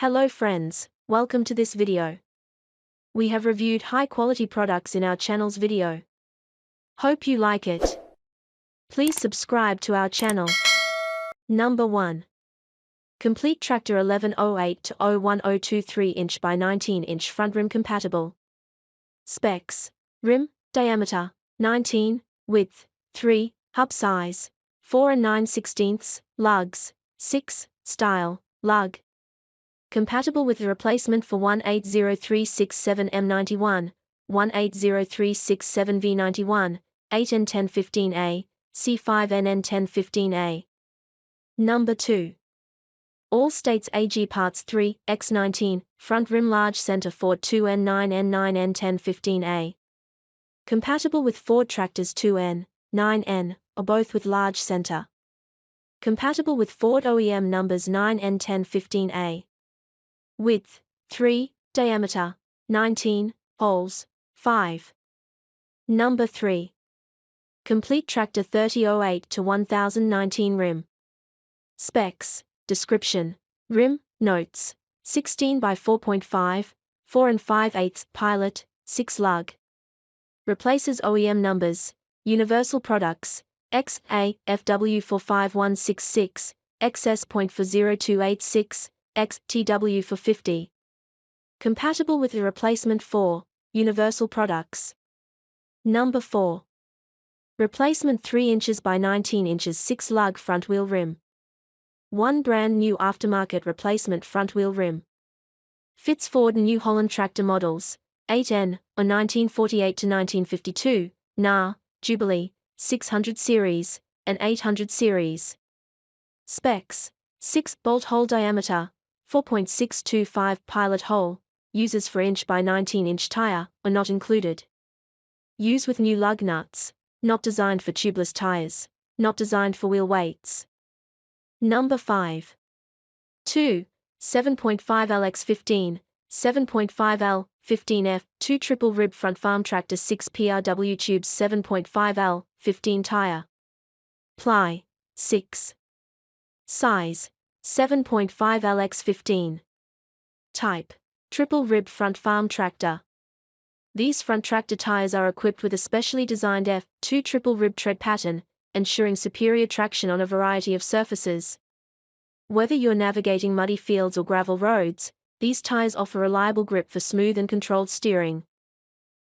Hello friends, welcome to this video. We have reviewed high-quality products in our channel's video. Hope you like it. Please subscribe to our channel. Number 1. Complete Tractor 1108 to 01023 inch by 19 inch front rim compatible. Specs: rim, diameter, 19, width, 3, hub size, 4 and 9/16, lugs, 6, style, lug. Compatible with the replacement for 180367M91, 180367V91, 8N1015A, C5NN1015A. Number 2. All States AG Parts 3, X19, front rim large center Ford 2N9N9N1015A. Compatible with Ford tractors 2N, 9N, or both with large center. Compatible with Ford OEM numbers 9N1015A. Width, 3, diameter, 19, holes, 5. Number 3. Complete Tractor 3008 to 1019 rim. Specs, description, rim, notes, 16 by 4.5, 4 and 5/8 pilot, 6 lug. Replaces OEM numbers, Universal Products, XA, FW45166, XS.40286, XTW for 50. Compatible with the replacement for Universal Products. Number 4. Replacement 3 inches by 19 inches 6 lug front wheel rim. 1 brand new aftermarket replacement front wheel rim. Fits Ford New Holland tractor models 8N or 1948 to 1952, NA, Jubilee, 600 series, and 800 series. Specs: 6 bolt hole diameter, 4.625 pilot hole, uses for inch by 19 inch tire, are not included. Use with new lug nuts, not designed for tubeless tires, not designed for wheel weights. Number 5. 2. 7.5L x 15, 7.5L, 15F, 2 triple rib front farm tractor 6 PRW tubes 7.5L, 15 tire. Ply, 6. Size, 7.5L x 15. Type, triple rib front farm tractor. These front tractor tires are equipped with a specially designed F2 triple rib tread pattern, ensuring superior traction on a variety of surfaces. Whether you're navigating muddy fields or gravel roads, these tires offer reliable grip for smooth and controlled steering.